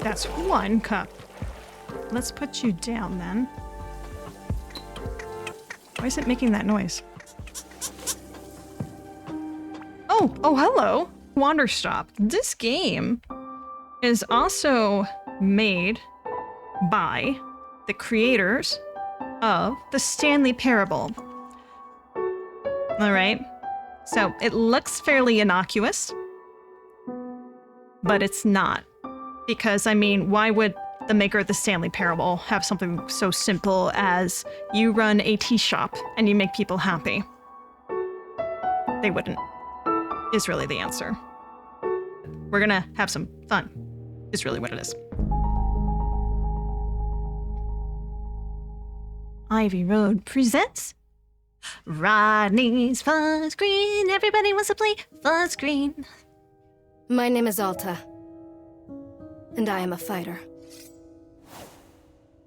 That's 1 cup. Let's put you down then. Why is it making that noise? Oh, hello. Wanderstop. This game is also made by the creators of the Stanley Parable. All right. So it looks fairly innocuous, but it's not. Because, I mean, why would the maker of the Stanley Parable have something so simple as you run a tea shop and you make people happy? They wouldn't, is really the answer. We're gonna have some fun, is really what it is. Ivy Road presents Rodney's Fun Screen. Everybody wants to play Fun Screen. My name is Alta, and I am a fighter.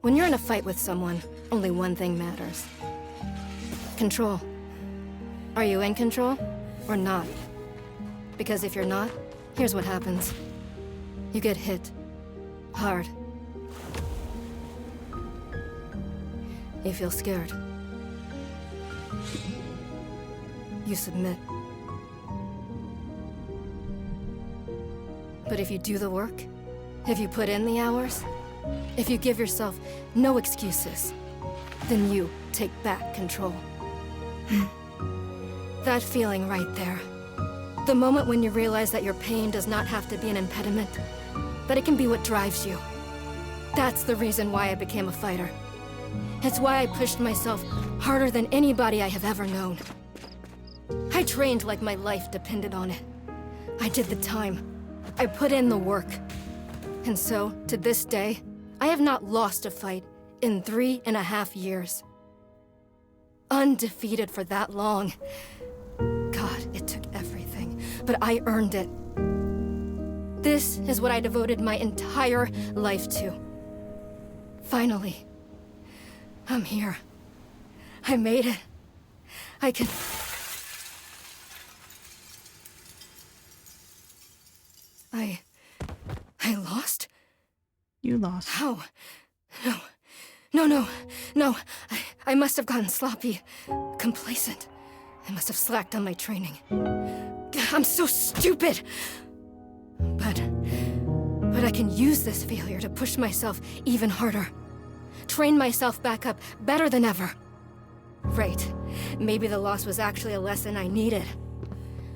When you're in a fight with someone, only one thing matters. Control. Are you in control or not? Because if you're not, here's what happens. You get hit. Hard. You feel scared. You submit. But if you do the work, if you put in the hours, if you give yourself no excuses, then you take back control. That feeling right there. The moment when you realize that your pain does not have to be an impediment, but it can be what drives you. That's the reason why I became a fighter. It's why I pushed myself harder than anybody I have ever known. I trained like my life depended on it. I did the time. I put in the work. And so, to this day, I have not lost a fight in 3.5 years. Undefeated for that long. God, it took everything, but I earned it. This is what I devoted my entire life to. Finally, I'm here. I made it. I can... I lost? You lost. How? No. I must have gotten sloppy. Complacent. I must have slacked on my training. I'm so stupid! But I can use this failure to push myself even harder. Train myself back up better than ever. Right. Maybe the loss was actually a lesson I needed.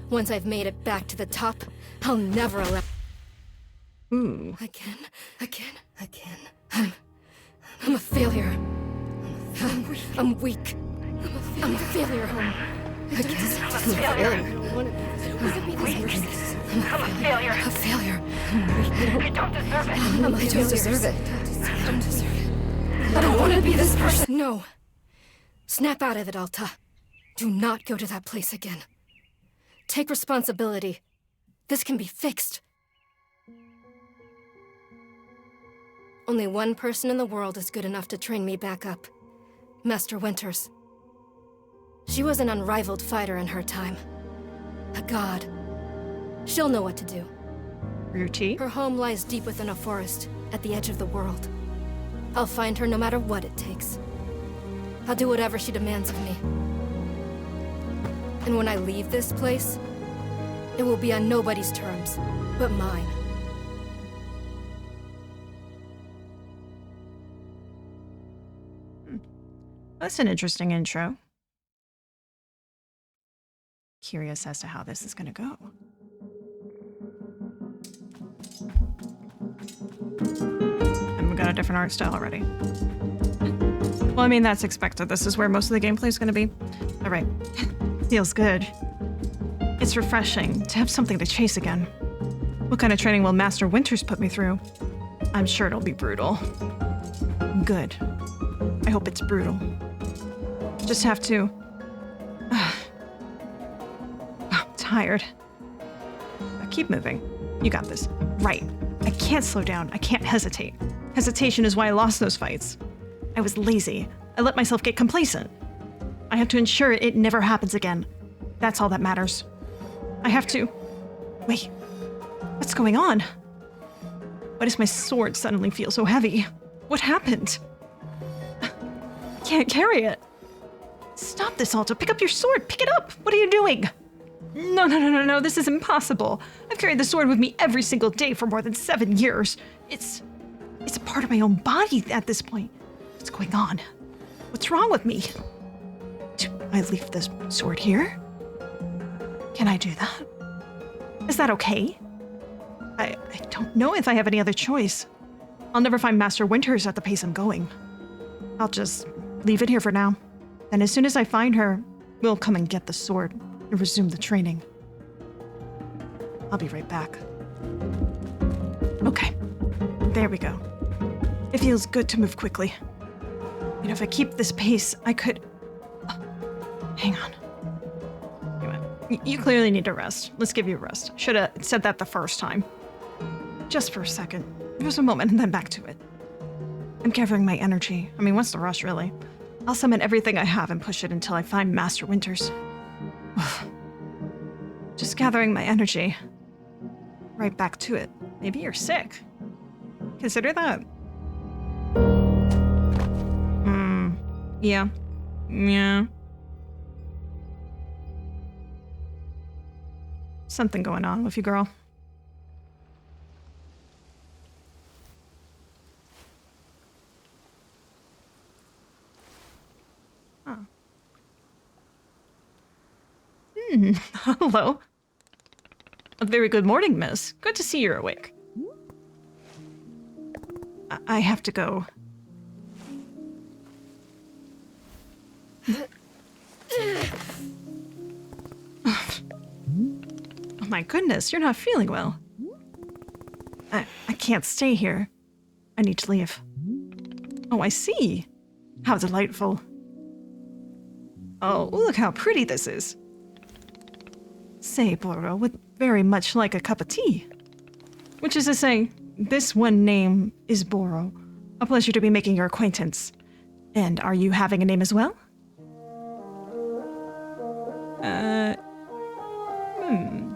Once I've made it back to the top, I'll never allow... Ooh. Again. I'm a failure. I'm weak. I'm a failure. I'm a failure. A failure. I don't deserve it. I don't deserve it. I don't want to be this person. No. Snap out of it, Alta. Do not go to that place again. Take responsibility. This can be fixed. Only one person in the world is good enough to train me back up. Master Winters. She was an unrivaled fighter in her time. A god. She'll know what to do. Your tea? Her home lies deep within a forest, at the edge of the world. I'll find her no matter what it takes. I'll do whatever she demands of me. And when I leave this place, it will be on nobody's terms, but mine. That's an interesting intro. Curious as to how this is going to go. And we got a different art style already. Well, I mean, that's expected. This is where most of the gameplay is going to be. All right. Feels good. It's refreshing to have something to chase again. What kind of training will Master Winters put me through? I'm sure it'll be brutal. Good. I hope it's brutal. Just have to... I'm tired. Keep moving. You got this. Right. I can't slow down. I can't hesitate. Hesitation is why I lost those fights. I was lazy. I let myself get complacent. I have to ensure it never happens again. That's all that matters. I have to... Wait. What's going on? Why does my sword suddenly feel so heavy? What happened? I can't carry it. Stop this, Alto. Pick up your sword. Pick it up. What are you doing? No. This is impossible. I've carried the sword with me every single day for more than 7 years. It's a part of my own body at this point. What's going on? What's wrong with me? Do I leave this sword here? Can I do that? Is that okay? I don't know if I have any other choice. I'll never find Master Winters at the pace I'm going. I'll just leave it here for now. And as soon as I find her, we'll come and get the sword and resume the training. I'll be right back. Okay, there we go. It feels good to move quickly. You know, if I keep this pace, I could... hang on. You clearly need to rest. Let's give you a rest. Should have said that the first time. Just for a second. Just a moment and then back to it. I'm gathering my energy. I mean, what's the rush, really? I'll summon everything I have and push it until I find Master Winters. Just gathering my energy. Right back to it. Maybe you're sick. Consider that. Yeah. Something going on with you, girl. Oh. Hello. A very good morning, miss. Good to see you're awake. I have to go. Oh my goodness, you're not feeling well. I can't stay here. I need to leave. Oh, I see. How delightful. Oh, look how pretty this is. Say, Boro would very much like a cup of tea. Which is to say, this one name is Boro. A pleasure to be making your acquaintance. And are you having a name as well?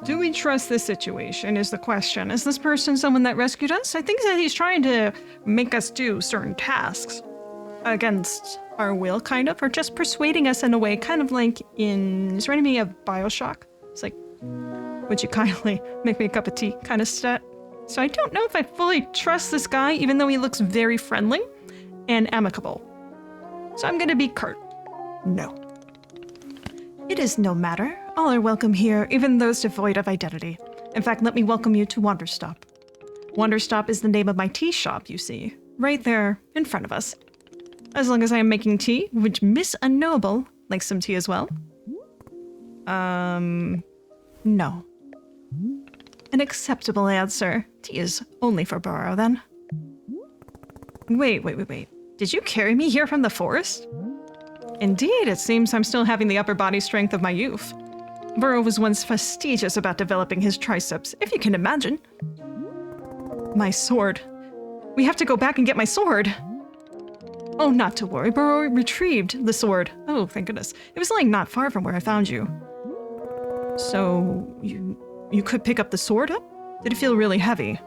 Do we trust this situation is the question. Is this person someone that rescued us? I think that he's trying to make us do certain tasks. Against our will, kind of, or just persuading us in a way, kind of like in... Is reminding me of Bioshock? It's like, would you kindly make me a cup of tea kind of stat? So I don't know if I fully trust this guy, even though he looks very friendly and amicable. So I'm gonna be curt. No. It is no matter. All are welcome here, even those devoid of identity. In fact, let me welcome you to Wanderstop. Wanderstop is the name of my tea shop, you see. Right there, in front of us. As long as I am making tea, which Miss Unknowable likes some tea as well. No. An acceptable answer. Tea is only for Boro, then. Wait. Did you carry me here from the forest? Indeed, it seems I'm still having the upper body strength of my youth. Boro was once fastidious about developing his triceps, if you can imagine. My sword. We have to go back and get my sword. Oh, not to worry. Boro retrieved the sword. Oh, thank goodness. It was lying not far from where I found you. So, you could pick up the sword up? Did it feel really heavy?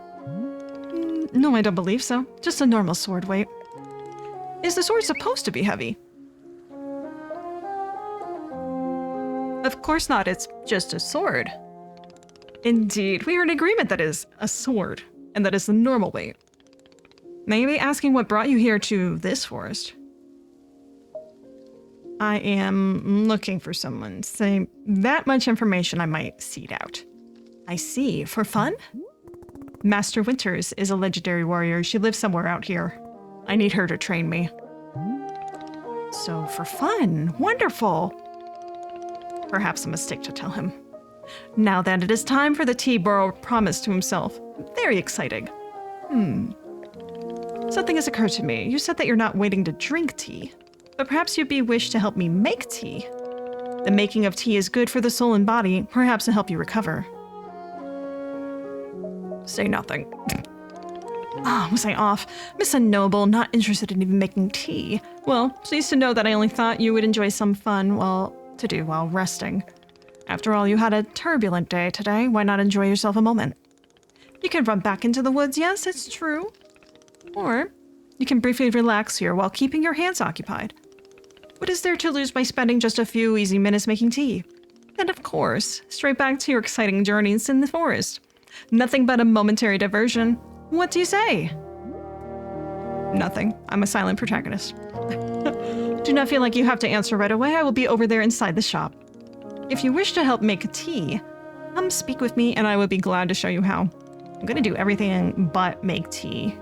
No, I don't believe so. Just a normal sword weight. Is the sword supposed to be heavy? Of course not, it's just a sword. Indeed, we are in agreement that is a sword, and that is the normal weight. May I be asking what brought you here to this forest? I am looking for someone. Say that much information I might seed out. I see. For fun? Master Winters is a legendary warrior. She lives somewhere out here. I need her to train me. So for fun. Wonderful. Perhaps a mistake to tell him. Now then, it is time for the tea Boro promised to himself. Very exciting. Something has occurred to me. You said that you're not waiting to drink tea, but perhaps you'd be wished to help me make tea. The making of tea is good for the soul and body, perhaps to help you recover. Say nothing. Was I off? Miss Unknowable, not interested in even making tea. Well, pleased to know that I only thought you would enjoy some fun while resting. After all, you had a turbulent day today. Why not enjoy yourself a moment? You can run back into the woods, yes, it's true. Or you can briefly relax here while keeping your hands occupied. What is there to lose by spending just a few easy minutes making tea? And of course, straight back to your exciting journeys in the forest. Nothing but a momentary diversion. What do you say? Nothing. I'm a silent protagonist. Do not feel like you have to answer right away. I will be over there inside the shop. If you wish to help make tea, come speak with me and I would be glad to show you how. I'm gonna do everything but make tea.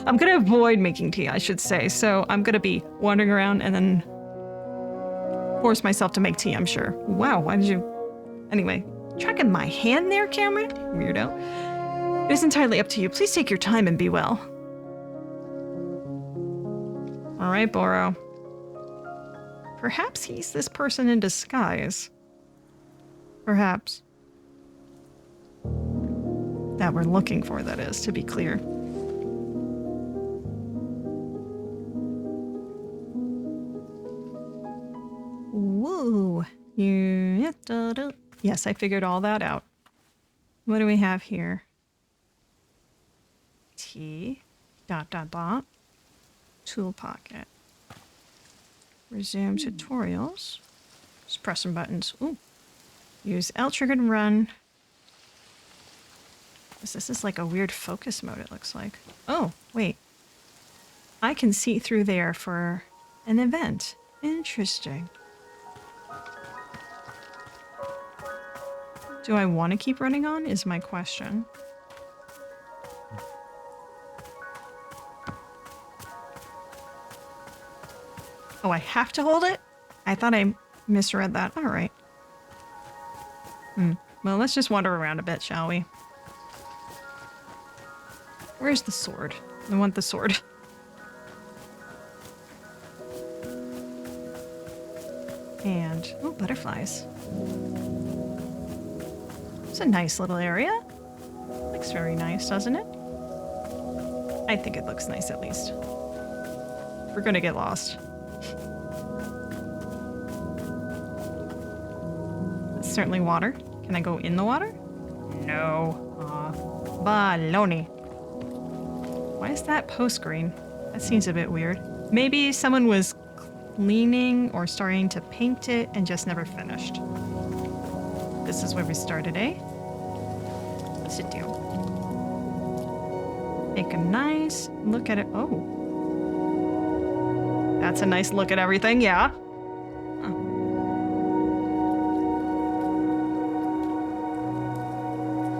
I'm gonna avoid making tea, I should say. So I'm gonna be wandering around and then force myself to make tea, I'm sure. Wow, why did you... Anyway, tracking my hand there, camera? Weirdo. It is entirely up to you. Please take your time and be well. All right, Boro. Perhaps he's this person in disguise. Perhaps. That we're looking for, that is, to be clear. Woo! Yes, I figured all that out. What do we have here? T. ... Tool pocket. Resume tutorials. Just press some buttons. Ooh. Use L trigger to run. This is like a weird focus mode, it looks like. Oh, wait. I can see through there for an event. Interesting. Do I want to keep running on, is my question. Oh, I have to hold it? I thought I misread that. All right. Well, let's just wander around a bit, shall we? Where's the sword? I want the sword. And, oh, butterflies. It's a nice little area. Looks very nice, doesn't it? I think it looks nice, at least. We're gonna get lost. It's certainly water. Can I go in the water? No. Baloney. Why is that post green? That seems a bit weird. Maybe someone was cleaning or starting to paint it and just never finished. This is where we started, eh? What's it do? Take a nice look at it. Oh. That's a nice look at everything, yeah. Huh.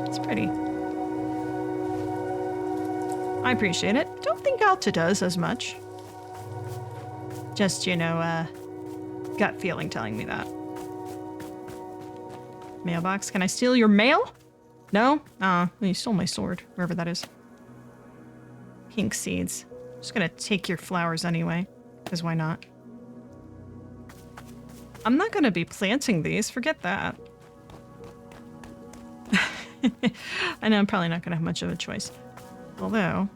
It's pretty. I appreciate it. Don't think Alta does as much. Just, you know, gut feeling telling me that. Mailbox. Can I steal your mail? No? Well, you stole my sword, wherever that is. Pink seeds. Just gonna take your flowers anyway, because why not? I'm not gonna be planting these, forget that. I know I'm probably not gonna have much of a choice. Although...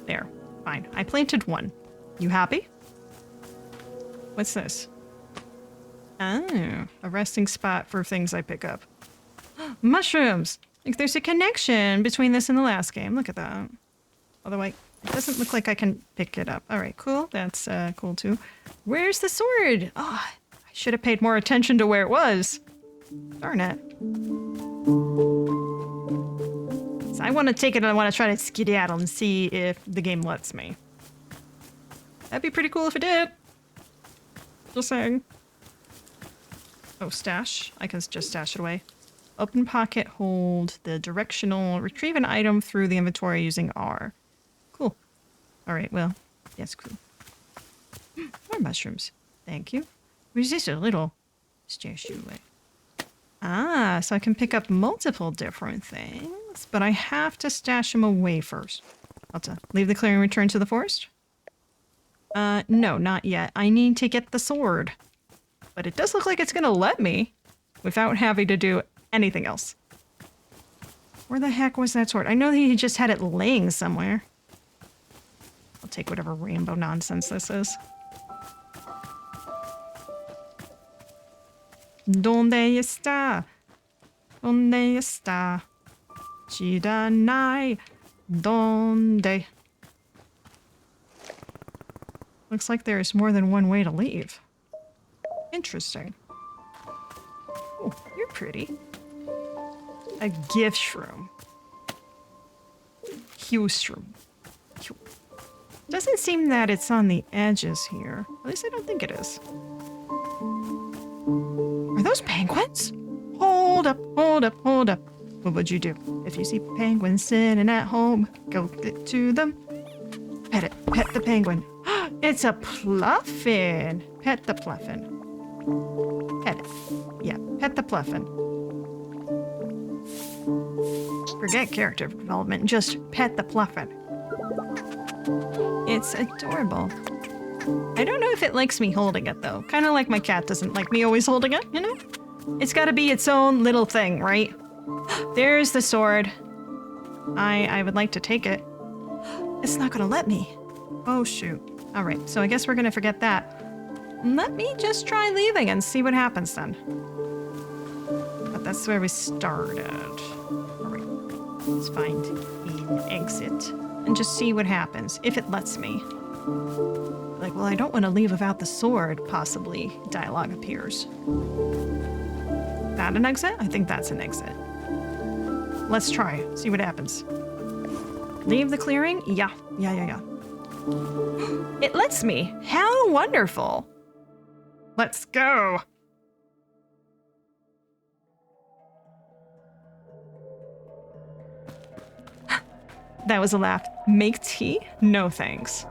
There. Fine. I planted one. You happy? What's this? Oh, a resting spot for things I pick up. Mushrooms! Like there's a connection between this and the last game. Look at that. Although it doesn't look like I can pick it up. All right, cool. That's cool too. Where's the sword? Oh, I should have paid more attention to where it was. Darn it. So I want to take it and I want to try to skedaddle and see if the game lets me. That'd be pretty cool if it did. Just saying. Oh, stash. I can just stash it away. Open pocket, hold the directional, retrieve an item through the inventory using R. Cool. All right, well, yes, cool. More mushrooms. Thank you. Where's this a little stash you away? Ah, so I can pick up multiple different things, but I have to stash them away first. I'll leave the clearing and return to the forest? No, not yet. I need to get the sword. But it does look like it's gonna let me without having to do anything else. Where the heck was that sword? I know that he just had it laying somewhere. I'll take whatever rainbow nonsense this is. ¿Dónde está? ¿Dónde está? Chidanai. ¿Dónde? Looks like there's more than one way to leave. Interesting. Oh, you're pretty. A gift shroom. Hue shroom. Hue. Doesn't seem that it's on the edges here. At least I don't think it is. Are those penguins? Hold up, hold up, hold up. What would you do if you see penguins sitting at home? Go to them. Pet it. Pet the penguin. It's a pluffin. Pet the pluffin. Pet it. Yeah, pet the pluffin. Forget character development. Just pet the pluffin. It's adorable. I don't know if it likes me holding it, though. Kind of like my cat doesn't like me always holding it, you know? It's gotta be its own little thing, right? There's the sword. I would like to take it. It's not gonna let me. Oh, shoot. All right, so I guess we're gonna forget that. Let me just try leaving and see what happens then. But that's where we started. All right, let's find an exit and just see what happens, if it lets me. Like, well, I don't want to leave without the sword, possibly, dialogue appears. That an exit? I think that's an exit. Let's try, see what happens. Leave the clearing? Yeah. It lets me. How wonderful. Let's go. That was a laugh. Make tea? No thanks.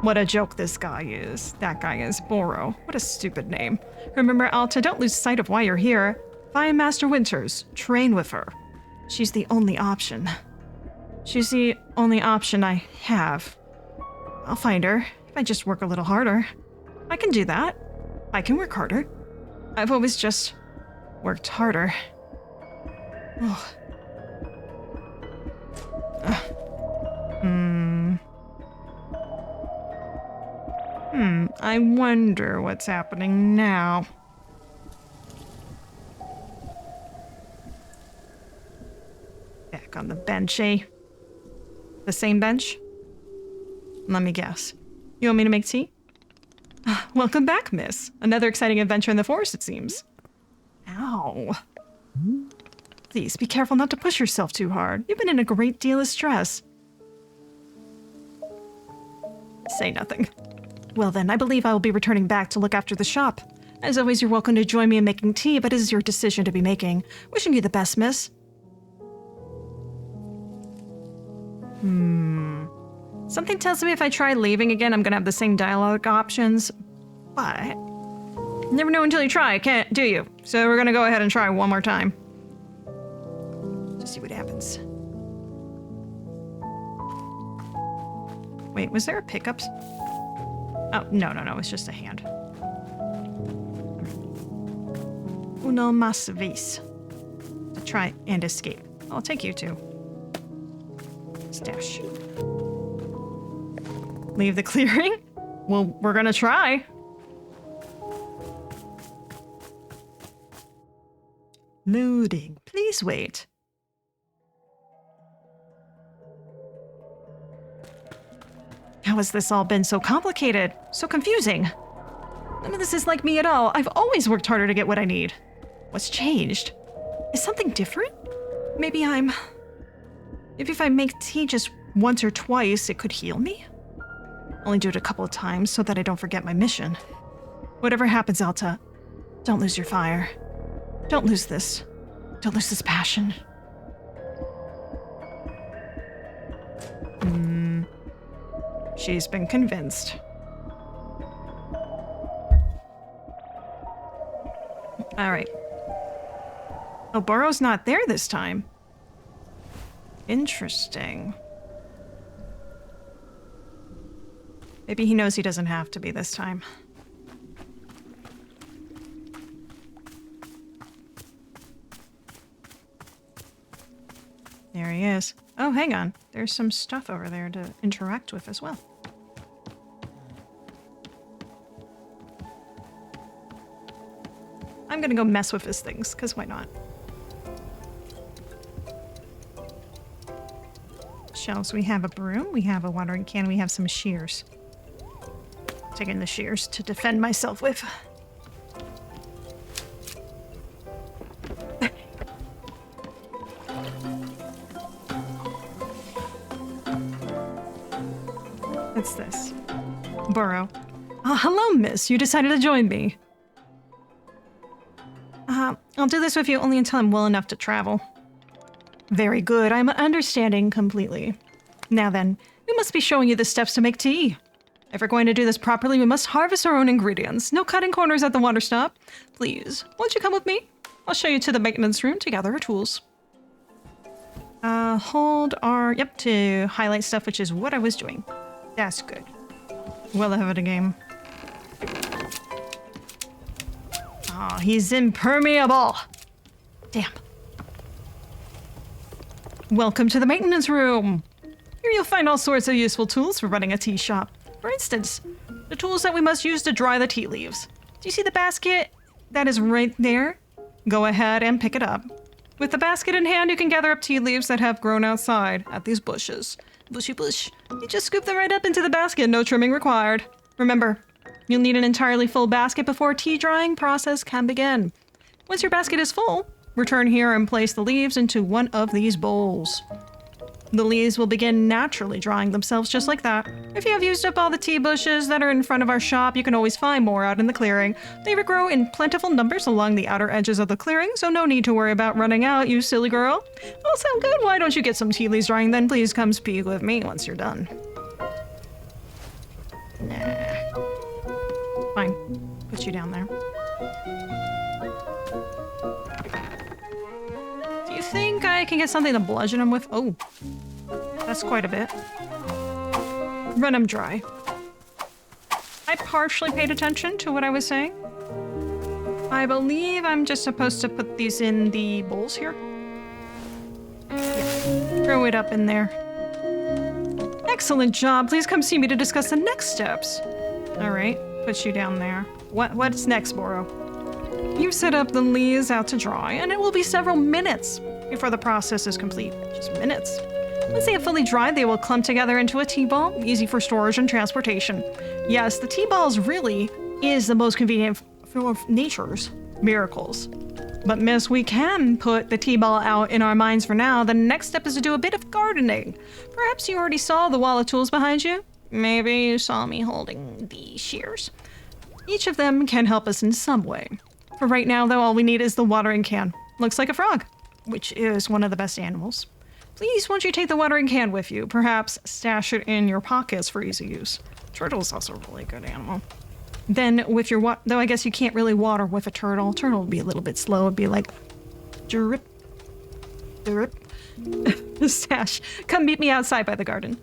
What a joke this guy is. That guy is Boro. What a stupid name. Remember, Alta, don't lose sight of why you're here. Find Master Winters. Train with her. She's the only option. She's the only option I have. I'll find her if I just work a little harder. I can do that. I can work harder. I've always just worked harder. Oh. I wonder what's happening now. Back on the bench, eh? The same bench? Let me guess. You want me to make tea? Welcome back, miss. Another exciting adventure in the forest, it seems. Ow. Please, be careful not to push yourself too hard. You've been in a great deal of stress. Say nothing. Well then, I believe I will be returning back to look after the shop. As always, you're welcome to join me in making tea, but it is your decision to be making. Wishing you the best, miss. Something tells me if I try leaving again, I'm gonna have the same dialogue options, but you never know until you try, can't, do you? So we're gonna go ahead and try one more time. Just see what happens. Wait, was there a pickup? Oh, no, it's just a hand. Uno mas vis. To try and escape. I'll take you too. Stash. Leave the clearing? Well, we're gonna try. Loading. Please wait. How has this all been so complicated? So confusing? None of this is like me at all. I've always worked harder to get what I need. What's changed? Is something different? Maybe if I make tea just once or twice, it could heal me? Only do it a couple of times so that I don't forget my mission. Whatever happens, Alta, don't lose your fire. Don't lose this. Don't lose this passion. She's been convinced. All right. Oh, Boro's not there this time. Interesting. Maybe he knows he doesn't have to be this time. There he is. Oh, hang on. There's some stuff over there to interact with as well. I'm gonna go mess with his things, because why not? shelves. We have a broom, we have a watering can, we have some shears. Taking the shears to defend myself with. What's this? Burrow. Oh, hello, miss. You decided to join me. I'll do this with you only until I'm well enough to travel. Very good. I'm understanding completely. Now then, we must be showing you the steps to make tea. If we're going to do this properly, we must harvest our own ingredients. No cutting corners at the Wanderstop. Please, won't you come with me? I'll show you to the maintenance room to gather our tools. Hold R, yep, to highlight stuff, which is what I was doing. That's good. Well ahead of the game. Oh, he's impermeable. Damn. Welcome to the maintenance room. Here you'll find all sorts of useful tools for running a tea shop. For instance, the tools that we must use to dry the tea leaves. Do you see the basket? That is right there. Go ahead and pick it up. With the basket in hand, you can gather up tea leaves that have grown outside at these bushes. Bushy bush. You just scoop them right up into the basket, no trimming required. Remember, you'll need an entirely full basket before tea drying process can begin. Once your basket is full, return here and place the leaves into one of these bowls. The leaves will begin naturally drying themselves just like that. If you have used up all the tea bushes that are in front of our shop, you can always find more out in the clearing. They grow in plentiful numbers along the outer edges of the clearing, so no need to worry about running out, you silly girl. All sound good? Why don't you get some tea leaves drying then? Please come speak with me once you're done. Nah. Fine. Put you down there. Do you think I can get something to bludgeon him with? Oh. That's quite a bit. Run them dry. I partially paid attention to what I was saying. I believe I'm just supposed to put these in the bowls here. Yeah. Throw it up in there. Excellent job. Please come see me to discuss the next steps. All right. Put you down there. What's next, Boro? You set up the leaves out to dry, and it will be several minutes before the process is complete. Just minutes. Once they have fully dried, they will clump together into a tea ball, easy for storage and transportation. Yes, the tea balls really is the most convenient for nature's miracles. But miss, we can put the tea ball out in our minds for now. The next step is to do a bit of gardening. Perhaps you already saw the wall of tools behind you? Maybe you saw me holding the shears. Each of them can help us in some way. For right now, though, all we need is the watering can. Looks like a frog, which is one of the best animals. Please, won't you take the watering can with you? Perhaps stash it in your pockets for easy use. Turtle's also a really good animal. Then with your though I guess you can't really water with a turtle. Turtle would be a little bit slow. It'd be like, drip, drip. Stash. Come meet me outside by the garden.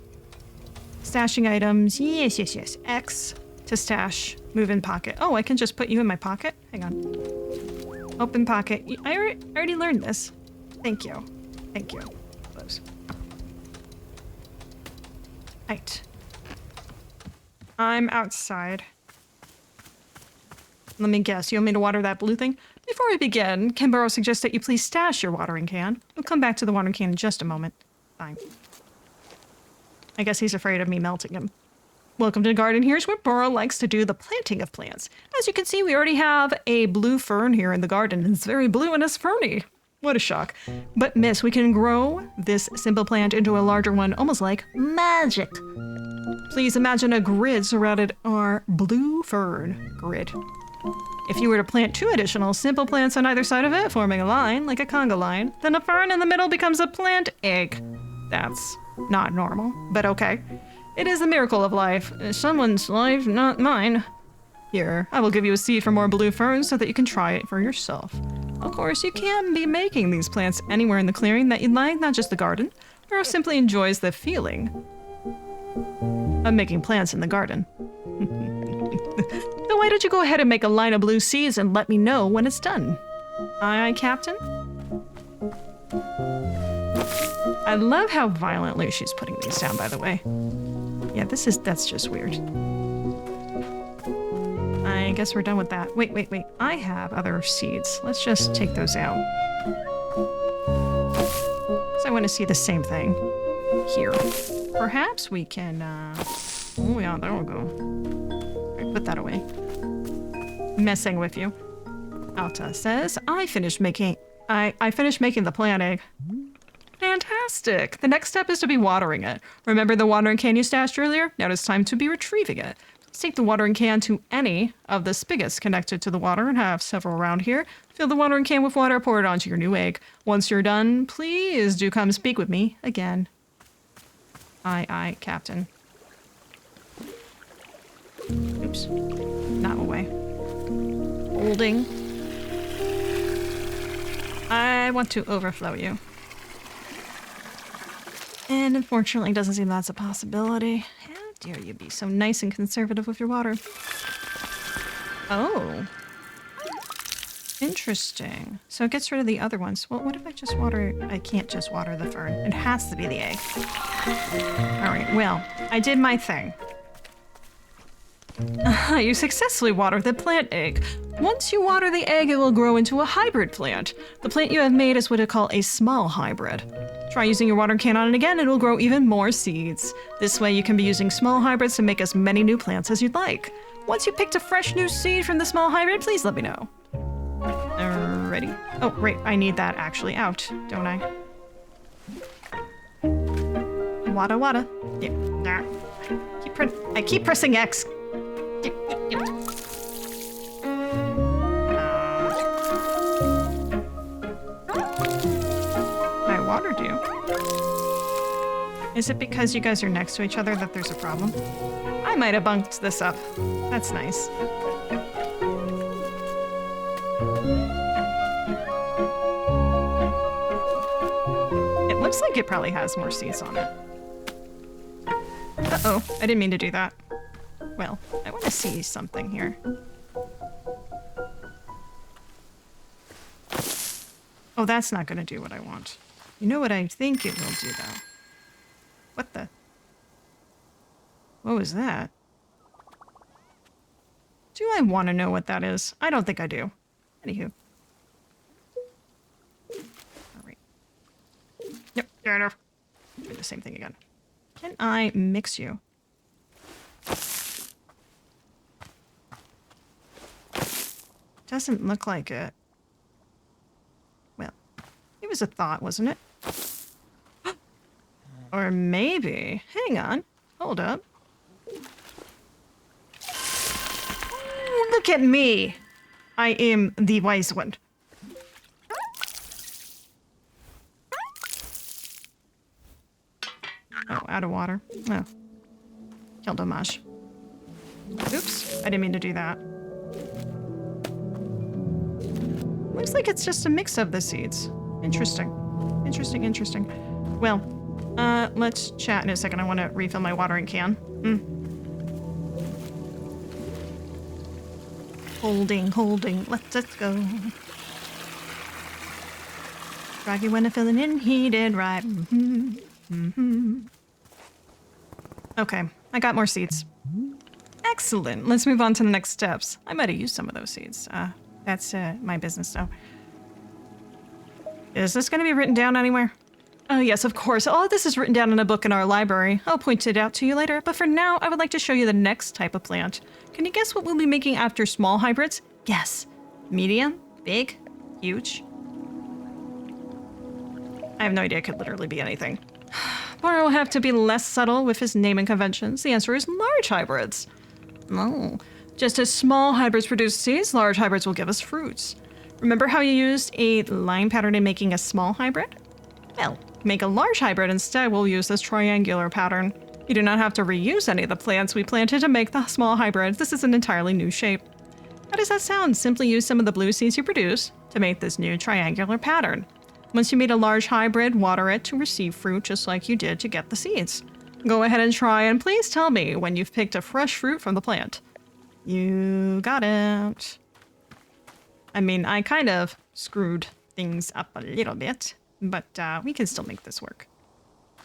Stashing items. Yes, yes, yes. X to stash. Move in pocket. Oh, I can just put you in my pocket? Hang on. Open pocket. I already learned this. Thank you. Thank you. Close. Right. I'm outside. Let me guess, you want me to water that blue thing? Before we begin, can Burrow suggest that you please stash your watering can? We'll come back to the watering can in just a moment. Fine. I guess he's afraid of me melting him. Welcome to the garden. Here's where Burrow likes to do the planting of plants. As you can see, we already have a blue fern here in the garden. It's very blue and it's ferny. What a shock. But miss, we can grow this simple plant into a larger one, almost like magic. Please imagine a grid surrounded our blue fern grid. If you were to plant 2 additional simple plants on either side of it, forming a line, like a conga line, then the fern in the middle becomes a plant egg. That's not normal, but okay. It is the miracle of life. Someone's life, not mine. Here, I will give you a seed for more blue ferns so that you can try it for yourself. Of course, you can be making these plants anywhere in the clearing that you'd like, not just the garden. Burrow simply enjoys the feeling of making plants in the garden. So why don't you go ahead and make a line of blue seeds and let me know when it's done? Aye, aye, Captain? I love how violently she's putting these down, by the way. Yeah, that's just weird. I guess we're done with that. Wait. I have other seeds. Let's just take those out. So I want to see the same thing. here. Perhaps we can, oh yeah, there we go. Right, put that away. Messing with you. Alta says, I finished making the plant egg. Fantastic! The next step is to be watering it. Remember the watering can you stashed earlier? Now it's time to be retrieving it. Let's take the watering can to any of the spigots connected to the water and have several around here. Fill the watering can with water, pour it onto your new egg. Once you're done, please do come speak with me again. Aye, Captain. Oops. Not away. Holding. I want to overflow you. And unfortunately, it doesn't seem that's a possibility. How dare you be so nice and conservative with your water? Oh. Interesting. So it gets rid of the other ones. Well, what if I just water... I can't just water the fern. It has to be the egg. Alright, well, I did my thing. You successfully watered the plant egg. Once you water the egg, it will grow into a hybrid plant. The plant you have made is what I call a small hybrid. Try using your water can on it again, and it will grow even more seeds. This way you can be using small hybrids to make as many new plants as you'd like. Once you picked a fresh new seed from the small hybrid, please let me know. Ready? Oh, right, I need that actually out, don't I? Wada. Yeah, nah. I keep pressing X. I watered you. Is it because you guys are next to each other that there's a problem? I might have bunked this up. That's nice. It looks like it probably has more seeds on it. Uh-oh, I didn't mean to do that. Well, I want to see something here. Oh, that's not going to do what I want. You know what I think it will do, though? What the? What was that? Do I want to know what that is? I don't think I do. Anywho. Alright. Yep, fair enough. Do the same thing again. Can I mix you? Doesn't look like it. Well, it was a thought, wasn't it? Or maybe... Hang on. Hold up. Look at me! I am the wise one. Oh, out of water. Oh. Quel dommage. Oops, I didn't mean to do that. Looks like it's just a mix of the seeds. Interesting. Interesting. Well, let's chat in a second. I want to refill my watering can. Holding. Let's go. Jacki when I filling in, he did right. Okay, I got more seeds. Excellent. Let's move on to the next steps. I might have used some of those seeds. That's my business, though. Is this going to be written down anywhere? Oh, yes, of course. All of this is written down in a book in our library. I'll point it out to you later, but for now, I would like to show you the next type of plant. Can you guess what we'll be making after small hybrids? Guess. Medium? Big? Huge? I have no idea. It could literally be anything. Mara will have to be less subtle with his naming conventions. The answer is large hybrids. Oh. Just as small hybrids produce seeds, large hybrids will give us fruits. Remember how you used a line pattern in making a small hybrid? Well, make a large hybrid instead. We'll use this triangular pattern. You do not have to reuse any of the plants we planted to make the small hybrids. This is an entirely new shape. How does that sound? Simply use some of the blue seeds you produce to make this new triangular pattern. Once you made a large hybrid, water it to receive fruit just like you did to get the seeds. Go ahead and try, and please tell me when you've picked a fresh fruit from the plant. You got it. I mean, I kind of screwed things up a little bit, but we can still make this work.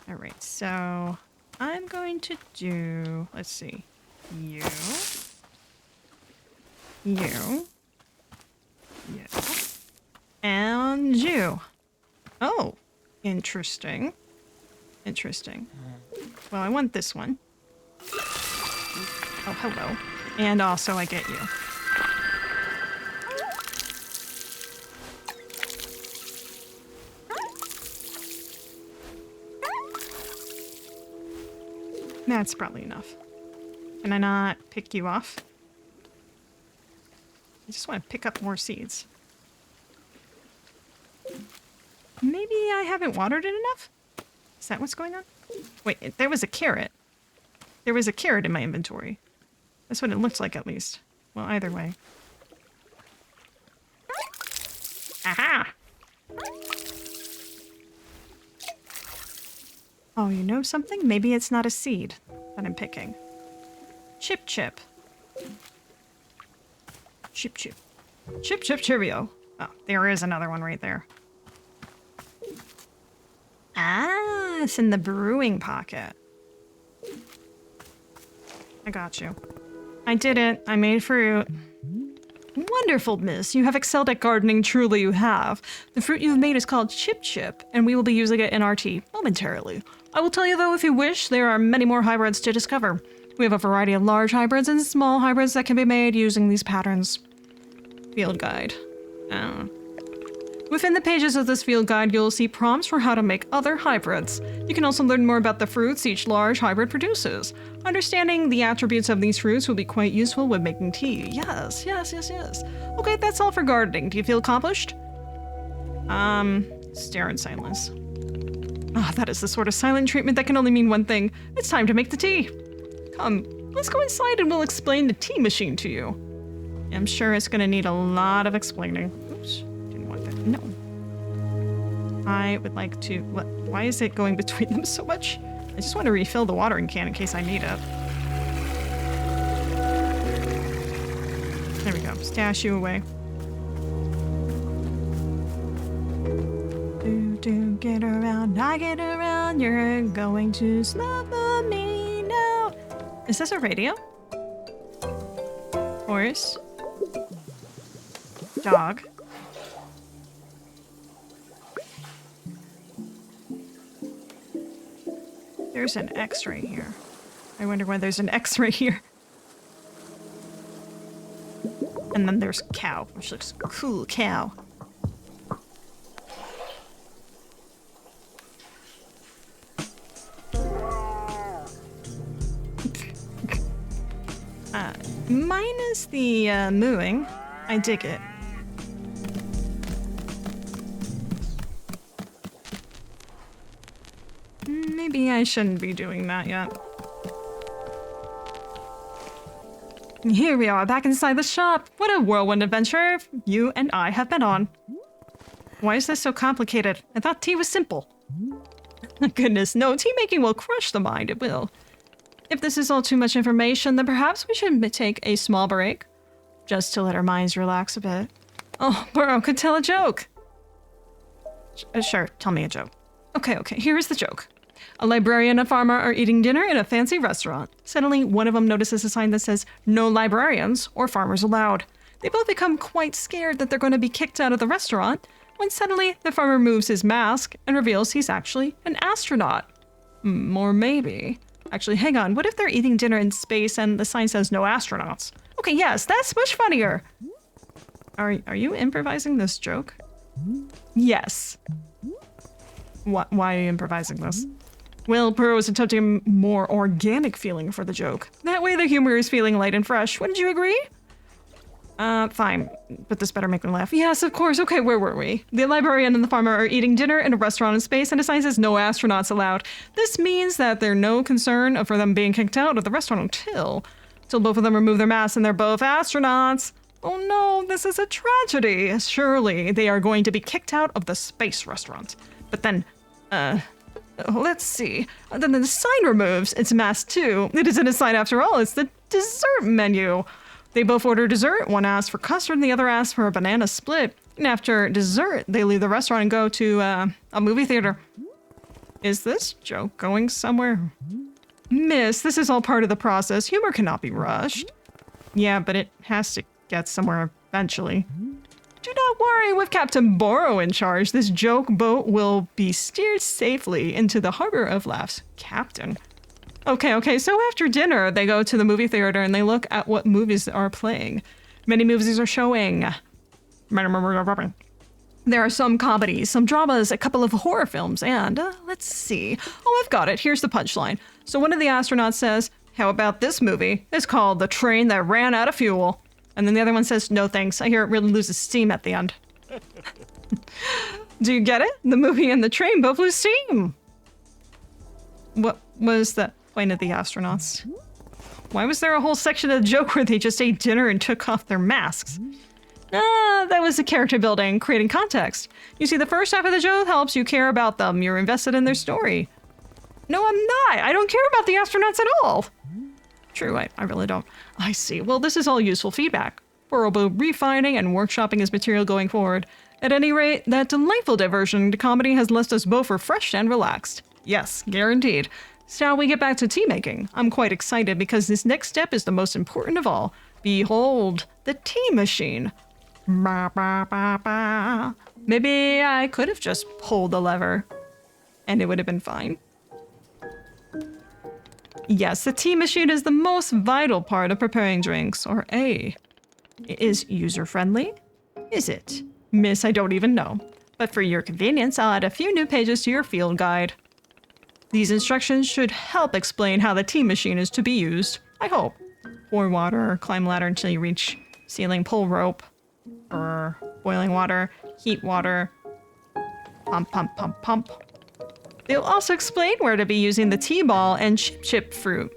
All right, so I'm going to do, let's see, you, and you. Oh, interesting. Interesting. Well, I want this one. Oh, hello. And also I get you. That's probably enough. Can I not pick you off? I just want to pick up more seeds. Maybe I haven't watered it enough? Is that what's going on? Wait, there was a carrot. There was a carrot in my inventory. That's what it looks like, at least. Well, either way. Aha! Oh, you know something? Maybe it's not a seed that I'm picking. Chip chip. Chip chip. Chip chip cheerio. Oh, there is another one right there. Ah, it's in the brewing pocket. I got you. I did it. I made fruit. Wonderful, miss. You have excelled at gardening. Truly you have. The fruit you've made is called Chip Chip, and we will be using it in our tea momentarily. I will tell you, though, if you wish, there are many more hybrids to discover. We have a variety of large hybrids and small hybrids that can be made using these patterns. Field guide. Within the pages of this field guide, you'll see prompts for how to make other hybrids. You can also learn more about the fruits each large hybrid produces. Understanding the attributes of these fruits will be quite useful when making tea. Yes. Okay, that's all for gardening. Do you feel accomplished? Stare in silence. Ah, that is the sort of silent treatment that can only mean one thing. It's time to make the tea. Come, let's go inside and we'll explain the tea machine to you. I'm sure it's gonna need a lot of explaining. Oops, didn't want that. No. I would like to... What? Why is it going between them so much? I just want to refill the watering can in case I need it. There we go. Stash you away. Do get around, I get around, you're going to slow me now. Is this a radio? Horse? Dog? There's an X-ray here. I wonder why there's an X-ray here. And then there's cow, which looks cool. Cow. Minus the mooing. I dig it. Maybe I shouldn't be doing that yet. Here we are, back inside the shop. What a whirlwind adventure you and I have been on. Why is this so complicated? I thought tea was simple. Goodness, no, tea making will crush the mind, it will. If this is all too much information, then perhaps we should take a small break, just to let our minds relax a bit. Oh, Burrow could tell a joke. Sure, tell me a joke. Okay, here is the joke. A librarian and a farmer are eating dinner in a fancy restaurant. Suddenly, one of them notices a sign that says, "No librarians or farmers allowed." They both become quite scared that they're going to be kicked out of the restaurant, when suddenly the farmer moves his mask and reveals he's actually an astronaut. Or maybe... Actually, hang on, what if they're eating dinner in space and the sign says no astronauts? Okay, yes, that's much funnier. Are you improvising this joke? Yes. Why are you improvising this? Well, Burrow is attempting a more organic feeling for the joke. That way the humor is feeling light and fresh. Wouldn't you agree? Fine, but this better make me laugh. Yes, of course. Okay, where were we? The librarian and the farmer are eating dinner in a restaurant in space, and a sign says no astronauts allowed. This means that there's no concern for them being kicked out of the restaurant until both of them remove their masks and they're both astronauts. Oh no, this is a tragedy. Surely they are going to be kicked out of the space restaurant. But then, let's see. Then the sign removes its mask too. It isn't a sign after all, it's the dessert menu. They both order dessert. One asks for custard and the other asks for a banana split. And after dessert, they leave the restaurant and go to a movie theater. Is this joke going somewhere? Miss, this is all part of the process. Humor cannot be rushed. Yeah, but it has to get somewhere eventually. Do Don't worry, with Captain Borrow in charge, this joke boat will be steered safely into the harbor of laughs. Captain. Okay, so after dinner, they go to the movie theater and they look at what movies are playing. Many movies are showing. There are some comedies, some dramas, a couple of horror films, and let's see. Oh, I've got it. Here's the punchline. So one of the astronauts says, how about this movie? It's called The Train That Ran Out of Fuel. And then the other one says, no thanks. I hear it really loses steam at the end. Do you get it? The movie and the train both lose steam. What was the point of the astronauts? Why was there a whole section of the joke where they just ate dinner and took off their masks? That was the character building, creating context. You see, the first half of the joke helps you care about them. You're invested in their story. No, I'm not. I don't care about the astronauts at all. True, I really don't. I see. Well, this is all useful feedback. We're both refining and workshopping his material going forward. At any rate, that delightful diversion to comedy has left us both refreshed and relaxed. Yes, guaranteed. Shall we get back to tea making? I'm quite excited because this next step is the most important of all. Behold, the tea machine. Ba, ba, ba, ba. Maybe I could have just pulled the lever and it would have been fine. Yes, the tea machine is the most vital part of preparing drinks, or A. Is user-friendly? Is it? Miss, I don't even know. But for your convenience, I'll add a few new pages to your field guide. These instructions should help explain how the tea machine is to be used. I hope. Pour water, climb ladder until you reach ceiling, pull rope, or boiling water, heat water, pump, pump, pump, pump. They'll also explain where to be using the tea ball and chip fruit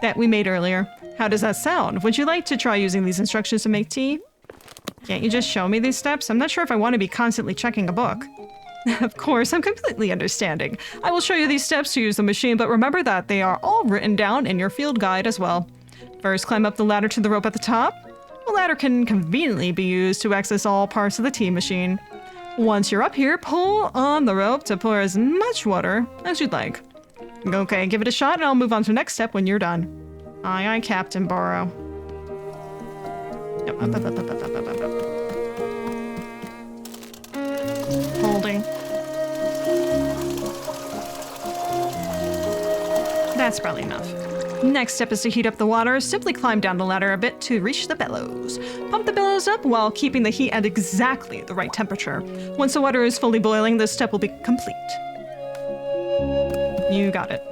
that we made earlier. How does that sound? Would you like to try using these instructions to make tea? Can't you just show me these steps? I'm not sure if I want to be constantly checking a book. Of course, I'm completely understanding. I will show you these steps to use the machine, but remember that they are all written down in your field guide as well. First, climb up the ladder to the rope at the top. The ladder can conveniently be used to access all parts of the tea machine. Once you're up here, pull on the rope to pour as much water as you'd like. Okay, give it a shot and I'll move on to the next step when you're done. Aye, aye, Captain Borrow. Yep. Holding. That's probably enough. Next step is to heat up the water. Simply climb down the ladder a bit to reach the bellows. Pump the bellows up while keeping the heat at exactly the right temperature. Once the water is fully boiling, this step will be complete. You got it.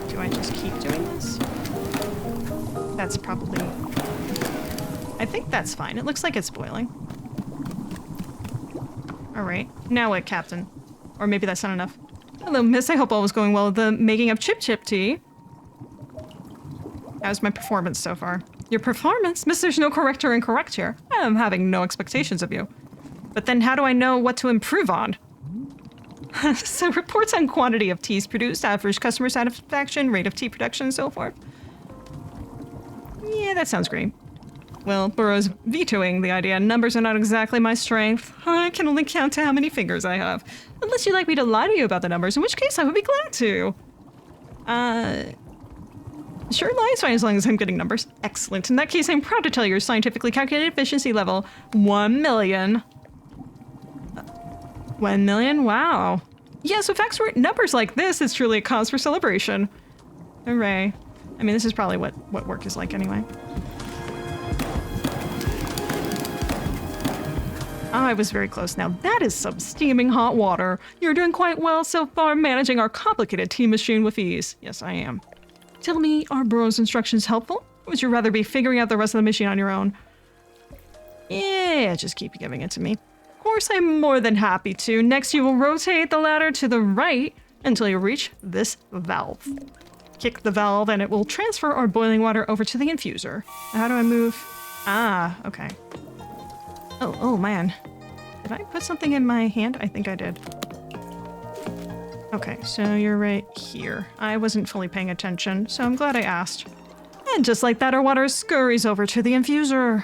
Do I just keep doing this? That's probably... I think that's fine. It looks like it's boiling. Alright, now what, Captain? Or maybe that's not enough. Hello, miss. I hope all was going well with the making of chip tea. How's my performance so far? Your performance? Miss, there's no correct or incorrect here. I'm having no expectations of you. But then how do I know what to improve on? So reports on quantity of teas produced, average customer satisfaction, rate of tea production, and so forth. Yeah, that sounds great. Well, Burrow's vetoing the idea. Numbers are not exactly my strength. I can only count to how many fingers I have. Unless you'd like me to lie to you about the numbers, in which case I would be glad to. Sure, lie's fine as long as I'm getting numbers. Excellent. In that case, I'm proud to tell you your scientifically calculated efficiency level. 1 million. 1 million? Wow. Yes, with accurate numbers like this, it's truly a cause for celebration. Hooray. I mean, this is probably what work is like anyway. Oh, I was very close. Now that is some steaming hot water. You're doing quite well so far, managing our complicated tea machine with ease. Yes, I am. Tell me, are Burrow's instructions helpful? Or would you rather be figuring out the rest of the machine on your own? Yeah, just keep giving it to me. Of course, I'm more than happy to. Next, you will rotate the ladder to the right until you reach this valve. Kick the valve and it will transfer our boiling water over to the infuser. How do I move? Ah, okay. Oh man. Did I put something in my hand? I think I did. Okay, so you're right here. I wasn't fully paying attention, so I'm glad I asked. And just like that, our water scurries over to the infuser.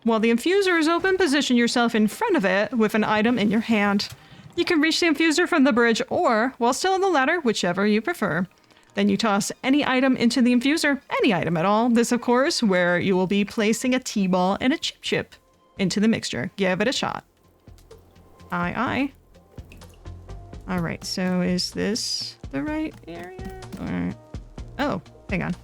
While the infuser is open, position yourself in front of it with an item in your hand. You can reach the infuser from the bridge or, while still on the ladder, whichever you prefer. Then you toss any item into the infuser, any item at all. This, of course, where you will be placing a T-ball and a chip chip into the mixture. Give it a shot. Aye, aye. All right, so is this the right area? Or... Oh, hang on.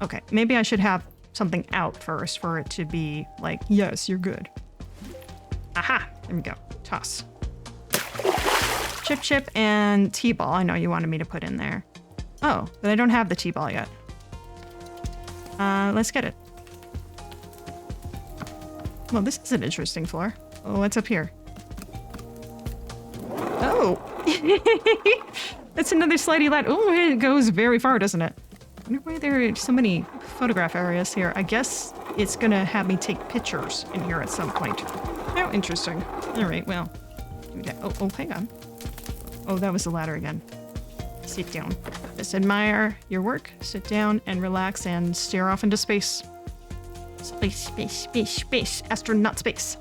Okay, maybe I should have something out first for it to be like, yes, you're good. Aha, there we go. Toss. Chip chip and T-ball. I know you wanted me to put in there. Oh, but I don't have the T-ball yet. Let's get it. Well, this is an interesting floor. Oh, what's up here? Oh! That's another slidey ladder. Oh, it goes very far, doesn't it? I wonder why there are so many photograph areas here. I guess it's gonna have me take pictures in here at some point. How interesting. All right, well. Oh, hang on. Oh, that was the ladder again. Sit down. Just admire your work. Sit down and relax and stare off into space. Space, space, space, space. Astronaut space.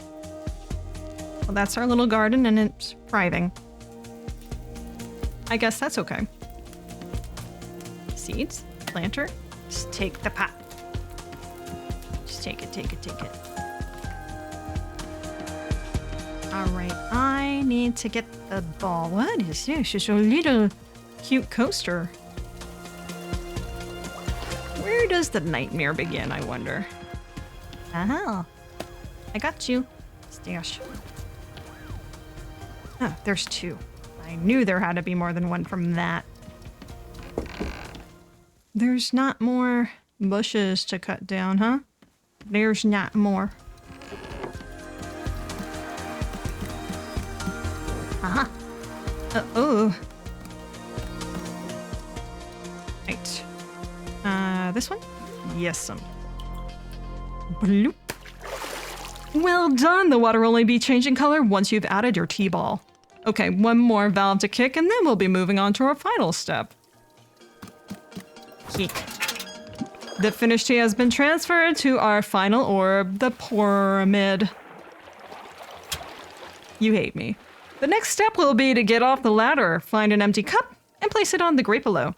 Well, that's our little garden and it's thriving. I guess that's okay. Seeds, planter. Just take the pot. Just take it, take it, take it. All right, I need to get the ball. What is this? It's a little cute coaster. Where does the nightmare begin, I wonder? Oh, I got you. Stash. Oh, there's two. I knew there had to be more than one from that. There's not more bushes to cut down, huh? There's not more. Aha. Oh. Right. This one? Yes, Bloop. Well done! The water will only be changing color once you've added your T-ball. Okay, one more valve to kick and then we'll be moving on to our final step. Kick. The finished tea has been transferred to our final orb, the pyramid. You hate me. The next step will be to get off the ladder, find an empty cup, and place it on the grate below.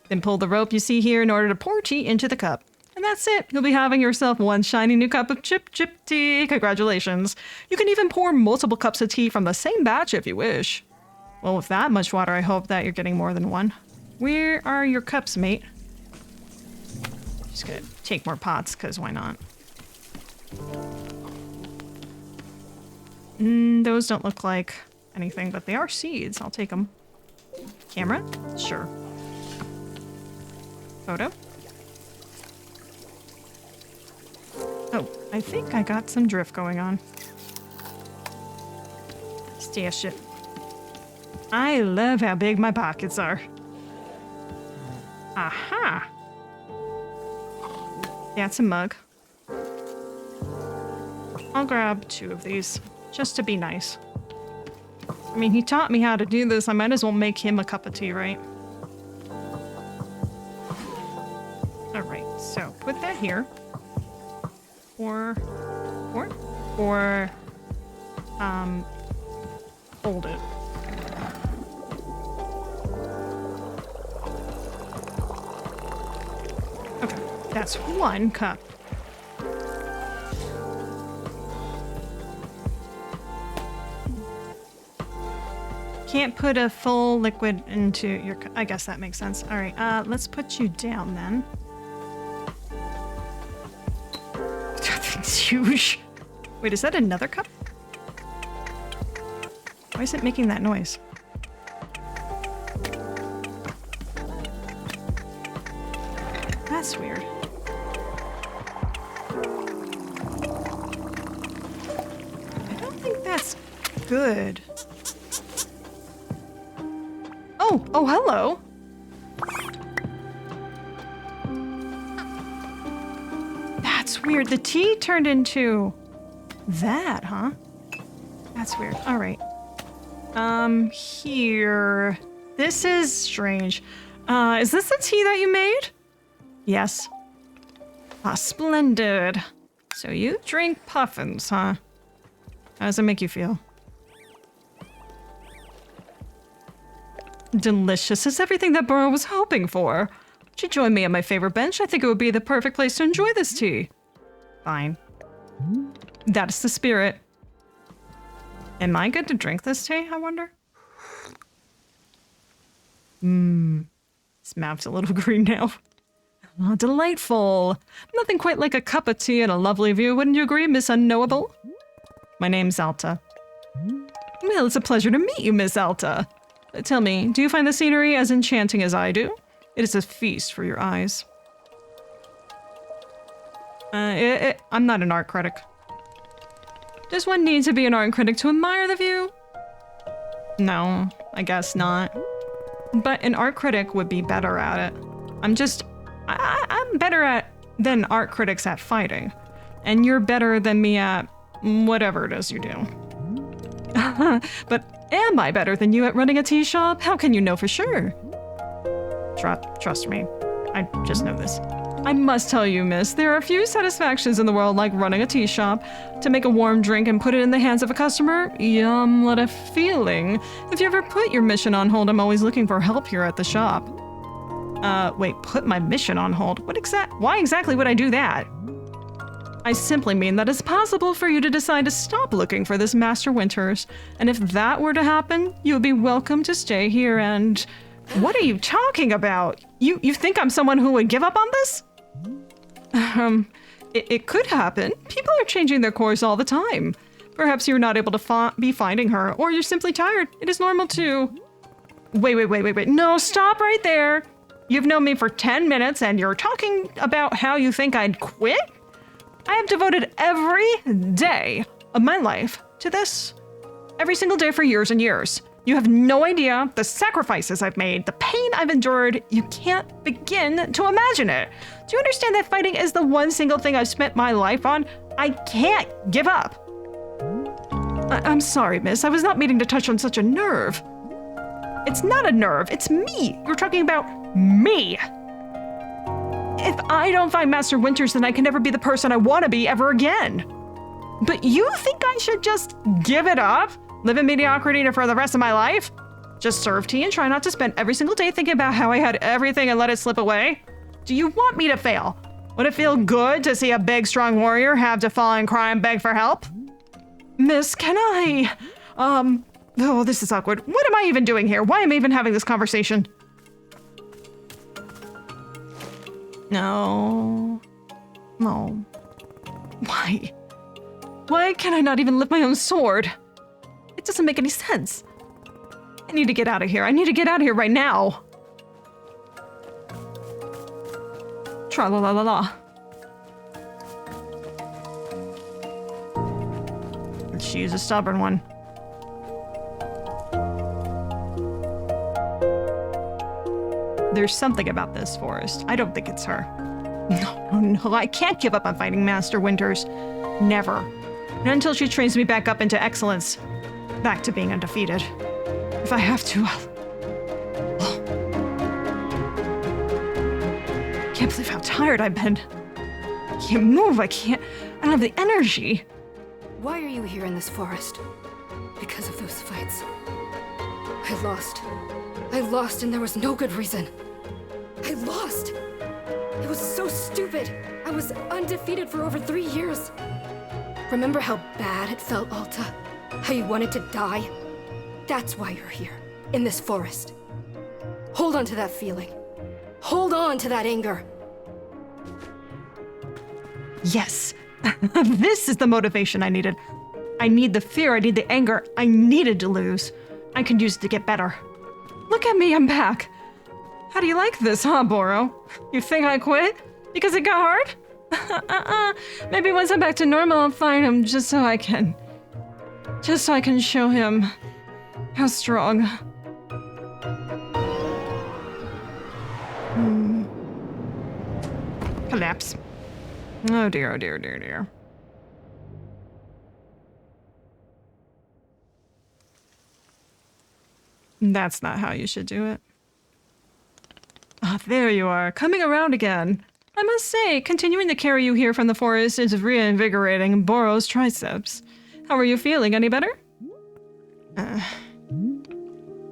Then pull the rope you see here in order to pour tea into the cup. And that's it. You'll be having yourself one shiny new cup of chip tea. Congratulations. You can even pour multiple cups of tea from the same batch if you wish. Well, with that much water, I hope that you're getting more than one. Where are your cups, mate? Just gonna take more pots, because why not? Those don't look like anything, but they are seeds. I'll take them. Camera? Sure. Photo? Oh, I think I got some drift going on. Stash it. I love how big my pockets are. Aha! That's a mug. I'll grab 2 of these, just to be nice. I mean, he taught me how to do this. I might as well make him a cup of tea, right? Alright, so put that here. Or hold it. Okay, that's 1 cup. Can't put a full liquid into your cup. I guess that makes sense. All right, let's put you down then. That's huge. Wait, is that another cup? Why is it making that noise? That's weird. I don't think that's good. Oh, hello. That's weird. The tea turned into that, huh? That's weird. All right. Here. This is strange. Is this the tea that you made? Yes. Ah, splendid. So you drink puffins, huh? How does it make you feel? Delicious is everything that Burrow was hoping for. She joined me at my favorite bench. I think it would be the perfect place to enjoy this tea. Fine. That is the spirit. Am I good to drink this tea, I wonder? This mouth's a little green now. Oh, delightful. Nothing quite like a cup of tea and a lovely view, wouldn't you agree, Miss Unknowable? My name's Alta. Well, it's a pleasure to meet you, Miss Alta. Tell me, do you find the scenery as enchanting as I do? It is a feast for your eyes. I'm not an art critic. Does one need to be an art critic to admire the view? No, I guess not. But an art critic would be better at it. I'm better than art critics at fighting. And you're better than me at whatever it is you do. But am I better than you at running a tea shop? How can you know for sure? Trust me, I just know this. I must tell you, miss, there are few satisfactions in the world like running a tea shop. To make a warm drink and put it in the hands of a customer? Yum, what a feeling. If you ever put your mission on hold, I'm always looking for help here at the shop. Wait, put my mission on hold? Why exactly would I do that? I simply mean that it's possible for you to decide to stop looking for this Master Winters. And if that were to happen, you would be welcome to stay here and... What are you talking about? You think I'm someone who would give up on this? It could happen. People are changing their course all the time. Perhaps you're not able to be finding her, or you're simply tired. It is normal too. Wait. No, stop right there. You've known me for 10 minutes and you're talking about how you think I'd quit? I have devoted every day of my life to this. Every single day for years and years. You have no idea the sacrifices I've made, the pain I've endured. You can't begin to imagine it. Do you understand that fighting is the one single thing I've spent my life on? I can't give up. I'm sorry, miss. I was not meaning to touch on such a nerve. It's not a nerve. It's me. You're talking about me. If I don't find Master Winters, then I can never be the person I want to be ever again. But you think I should just give it up? Live in mediocrity for the rest of my life? Just serve tea and try not to spend every single day thinking about how I had everything and let it slip away? Do you want me to fail? Would it feel good to see a big, strong warrior have to fall and cry and beg for help? Miss, can I... Oh, this is awkward. What am I even doing here? Why am I even having this conversation? No. Why? Why can I not even lift my own sword? It doesn't make any sense. I need to get out of here. I need to get out of here right now. Tra-la-la-la-la. She's a stubborn one. There's something about this forest. I don't think it's her. No, I can't give up on fighting Master Winters. Never. Not until she trains me back up into excellence. Back to being undefeated. If I have to, Can't believe how tired I've been. I can't move, I don't have the energy. Why are you here in this forest? Because of those fights. I lost and there was no good reason. I lost! It was so stupid! I was undefeated for over 3 years. Remember how bad it felt, Alta? How you wanted to die? That's why you're here, in this forest. Hold on to that feeling. Hold on to that anger. Yes, this is the motivation I needed. I need the fear, I need the anger, I needed to lose. I can use it to get better. Look at me, I'm back. How do you like this, huh, Boro? You think I quit? Because it got hard? Maybe once I'm back to normal, I'll find him just so I can show him how strong. Collapse. Oh dear, oh dear, dear, dear. That's not how you should do it. Ah, there you are, coming around again. I must say, continuing to carry you here from the forest is reinvigorating Boro's triceps. How are you feeling? Any better?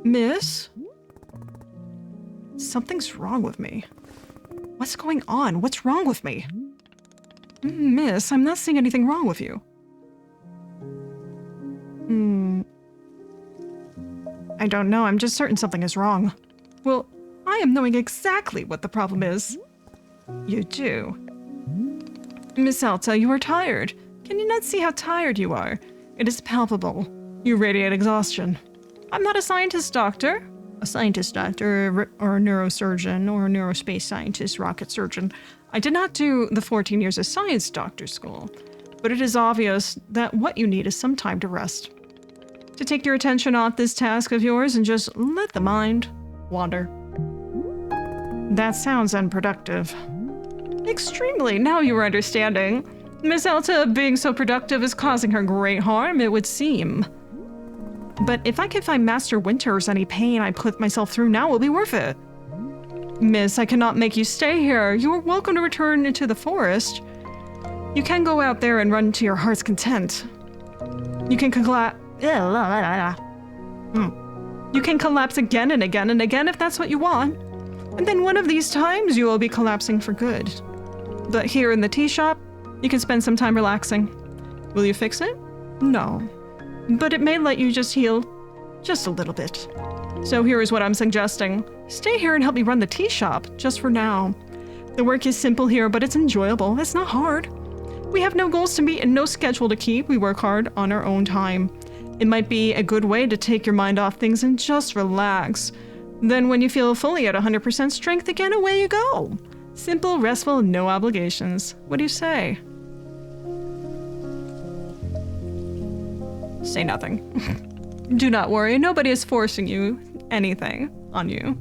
Miss? Something's wrong with me. What's going on? What's wrong with me? Miss, I'm not seeing anything wrong with you. I don't know. I'm just certain something is wrong. Well, I am knowing exactly what the problem is. You do. Miss Alta, you are tired. Can you not see how tired you are? It is palpable. You radiate exhaustion. I'm not a scientist doctor. A scientist doctor or a neurosurgeon or a neurospace scientist, rocket surgeon. I did not do the 14 years of science doctor school, but it is obvious that what you need is some time to rest. To take your attention off this task of yours and just let the mind wander. That sounds unproductive. Extremely, now you are understanding. Miss Alta being so productive is causing her great harm, it would seem. But if I can find Master Winters, any pain I put myself through now will be worth it. Miss, I cannot make you stay here. You are welcome to return into the forest. You can go out there and run to your heart's content. You can You can collapse again and again and again if that's what you want. And then one of these times you will be collapsing for good. But here in the tea shop, you can spend some time relaxing. Will you fix it? No. But it may let you just heal just a little bit. So here is what I'm suggesting. Stay here and help me run the tea shop, just for now. The work is simple here, but it's enjoyable. It's not hard. We have no goals to meet and no schedule to keep. We work hard on our own time. It might be a good way to take your mind off things and just relax. Then when you feel fully at 100% strength again, away you go. Simple, restful, no obligations. What do you say? Say nothing. Do not worry, nobody is forcing you anything on you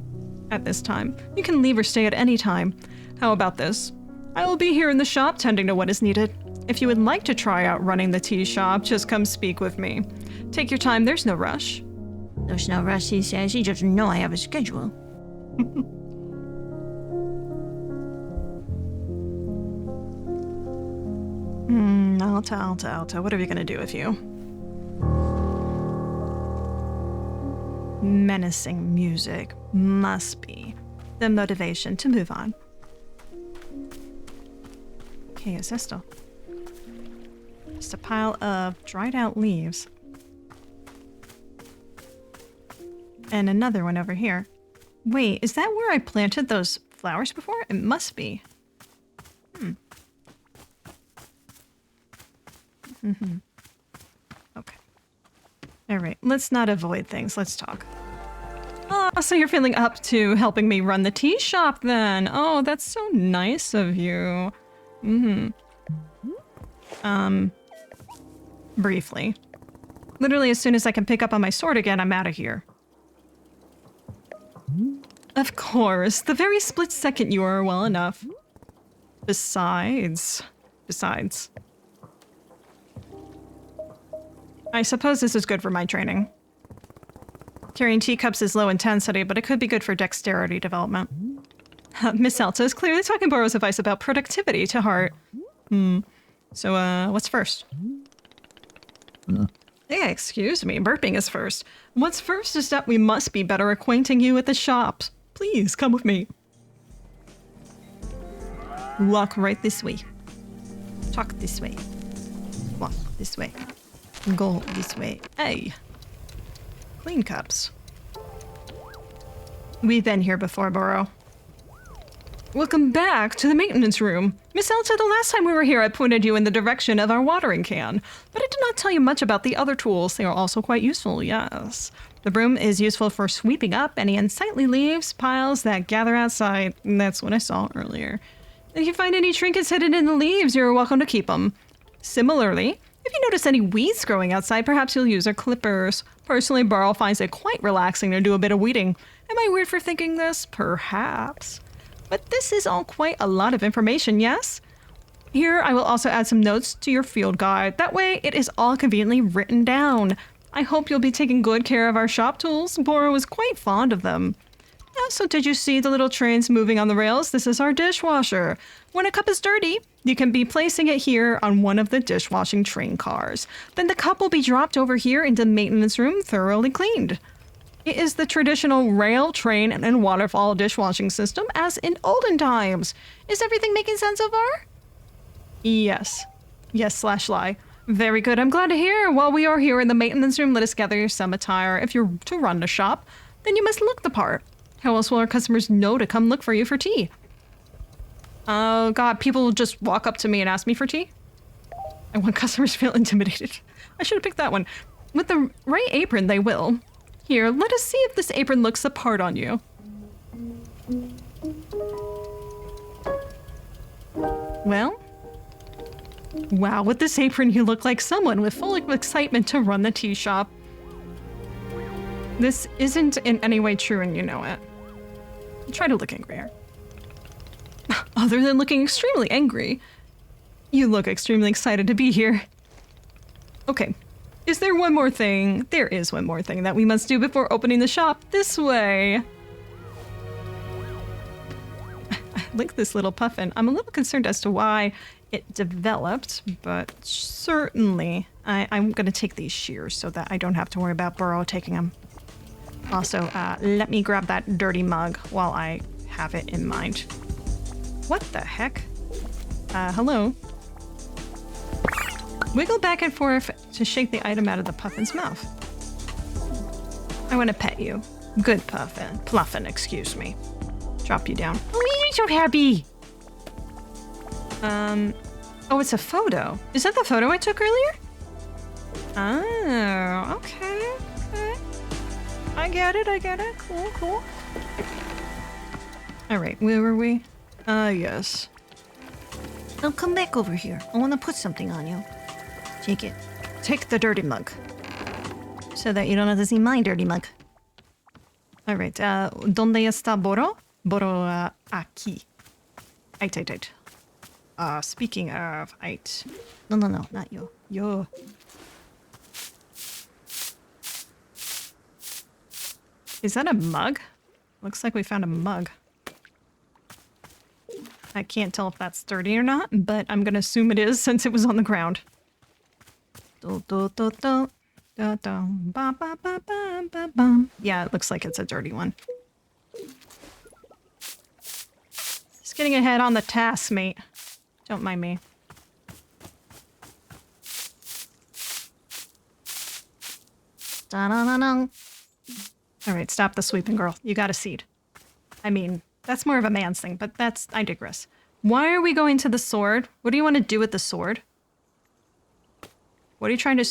at this time. You can leave or stay at any time. How about this? I will be here in the shop tending to what is needed. If you would like to try out running the tea shop, just come speak with me. Take your time, there's no rush. There's no rush, he says. He doesn't know I have a schedule. Alta, what are we gonna do with you? Menacing music must be the motivation to move on. ¿Qué es esto? Just a pile of dried out leaves. And another one over here. Wait, is that where I planted those flowers before? It must be. Okay. All right, let's not avoid things. Let's talk. Oh, so you're feeling up to helping me run the tea shop then. Oh, that's so nice of you. Briefly. Literally, as soon as I can pick up on my sword again, I'm out of here. Of course, the very split second you are well enough. Besides. I suppose this is good for my training. Carrying teacups is low intensity, but it could be good for dexterity development. Miss Alta is clearly talking Boro's advice about productivity to heart. So, what's first? Yeah, excuse me, burping is first. What's first is that we must be better acquainting you at the shops. Please, come with me. Walk right this way. Talk this way. Walk this way. Go this way. Hey. Clean cups. We've been here before, Boro. Welcome back to the maintenance room. Miss Alta, the last time we were here, I pointed you in the direction of our watering can, but I did not tell you much about the other tools. They are also quite useful, yes. The broom is useful for sweeping up any unsightly leaves, piles that gather outside. That's what I saw earlier. If you find any trinkets hidden in the leaves, you're welcome to keep them. Similarly, if you notice any weeds growing outside, perhaps you'll use our clippers. Personally, Boro finds it quite relaxing to do a bit of weeding. Am I weird for thinking this? Perhaps. But this is all quite a lot of information, yes? Here, I will also add some notes to your field guide. That way, it is all conveniently written down. I hope you'll be taking good care of our shop tools. Boro was quite fond of them. So did you see the little trains moving on the rails? This is our dishwasher. When a cup is dirty, you can be placing it here on one of the dishwashing train cars. Then the cup will be dropped over here into the maintenance room, thoroughly cleaned. It is the traditional rail, train, and waterfall dishwashing system as in olden times. Is everything making sense so far? Yes. Yes/lie. Very good. I'm glad to hear. While we are here in the maintenance room, let us gather some attire. If you're to run the shop, then you must look the part. How else will our customers know to come look for you for tea? Oh god, people will just walk up to me and ask me for tea? I want customers to feel intimidated. I should have picked that one. With the right apron, they will. Here, let us see if this apron looks the part on you. Well? Wow, with this apron you look like someone with full of excitement to run the tea shop. This isn't in any way true and you know it. Try to look angrier. Other than looking extremely angry, you look extremely excited to be here. Okay. Is there one more thing? There is one more thing that we must do before opening the shop. This way. I like this little puffin. I'm a little concerned as to why it developed, but certainly I'm going to take these shears so that I don't have to worry about Burrow taking them. Also, let me grab that dirty mug while I have it in mind. What the heck? Hello? Wiggle back and forth to shake the item out of the puffin's mouth. I want to pet you. Good puffin. Pluffin, excuse me. Drop you down. Oh, you're so happy! Oh, it's a photo. Is that the photo I took earlier? Oh, okay. I get it. Cool. Alright, where were we? Yes. Now come back over here. I want to put something on you. Take it. Take the dirty mug. So that you don't have to see my dirty mug. Alright, ¿dónde está Boro? Boro, aquí. Ait. Speaking of, ait. No, not you. Yo. Is that a mug? Looks like we found a mug. I can't tell if that's dirty or not, but I'm gonna assume it is since it was on the ground. Yeah, it looks like it's a dirty one. Just getting ahead on the task, mate. Don't mind me. Da-da-da-da. All right, stop the sweeping, girl. You got a seed. I mean, that's more of a man's thing, but I digress. Why are we going to the sword? What do you want to do with the sword? What are you trying to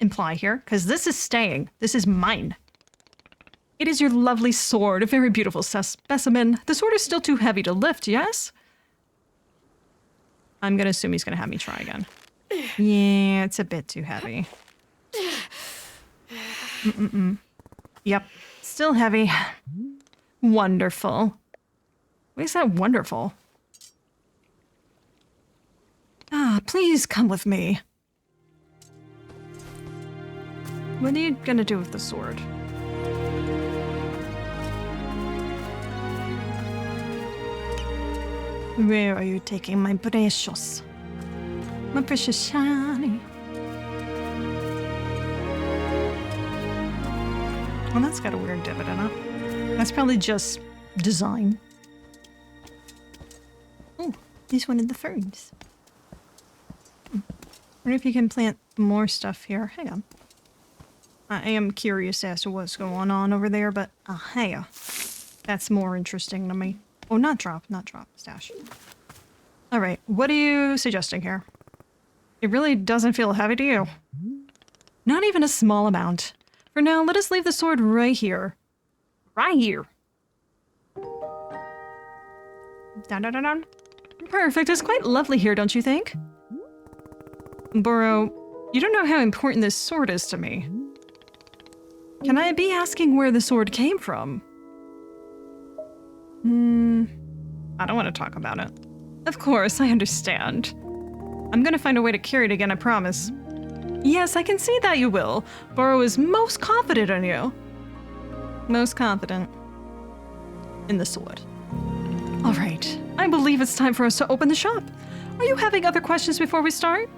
imply here? Because this is staying. This is mine. It is your lovely sword, a very beautiful specimen. The sword is still too heavy to lift, yes? I'm going to assume he's going to have me try again. Yeah, it's a bit too heavy. Yep, still heavy. Wonderful. Why is that wonderful? Please come with me. What are you gonna do with the sword? Where are you taking my precious? My precious shiny. Well, that's got a weird divot in it. That's probably just design. Oh, he's one of the ferns. I wonder if you can plant more stuff here. Hang on. I am curious as to what's going on over there, but hey, that's more interesting to me. Oh, not drop, stash. All right, what are you suggesting here? It really doesn't feel heavy to you. Not even a small amount. For now, let us leave the sword right here. Right here. Dun. Perfect, it's quite lovely here, don't you think? Burrow, you don't know how important this sword is to me. Can I be asking where the sword came from? I don't want to talk about it. Of course, I understand. I'm gonna find a way to carry it again, I promise. Yes, I can see that you will. Burrow is most confident in you. Most confident in the sword. All right, I believe it's time for us to open the shop. Are you having other questions before we start?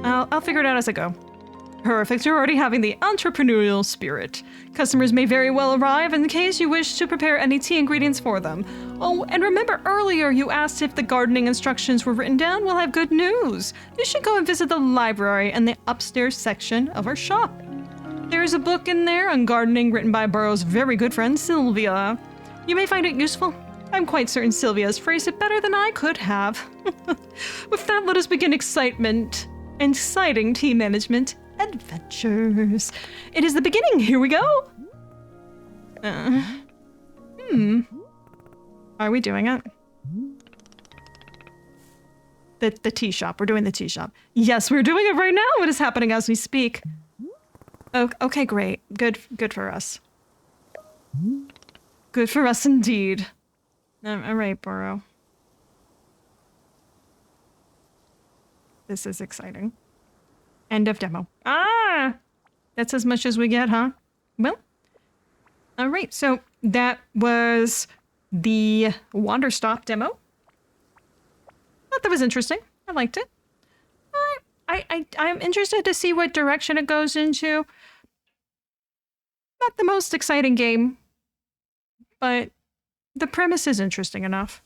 I'll figure it out as I go. Perfect, you're already having the entrepreneurial spirit. Customers may very well arrive in case you wish to prepare any tea ingredients for them. Oh, and remember earlier you asked if the gardening instructions were written down? Well, I have good news. You should go and visit the library in the upstairs section of our shop. There's a book in there on gardening written by Burrow's very good friend Sylvia. You may find it useful. I'm quite certain Sylvia has phrased it better than I could have. With that, let us begin exciting tea management adventures. It is the beginning. Here we go. Are we doing it? The tea shop. We're doing the tea shop. Yes, we're doing it right now. It is happening as we speak. Oh, okay, great. Good for us. Good for us indeed. All right, Burrow. This is exciting. End of demo. Ah! That's as much as we get, huh? Well, all right. So that was the Wanderstop demo. Thought that was interesting. I liked it. I'm interested to see what direction it goes into. Not the most exciting game, but the premise is interesting enough.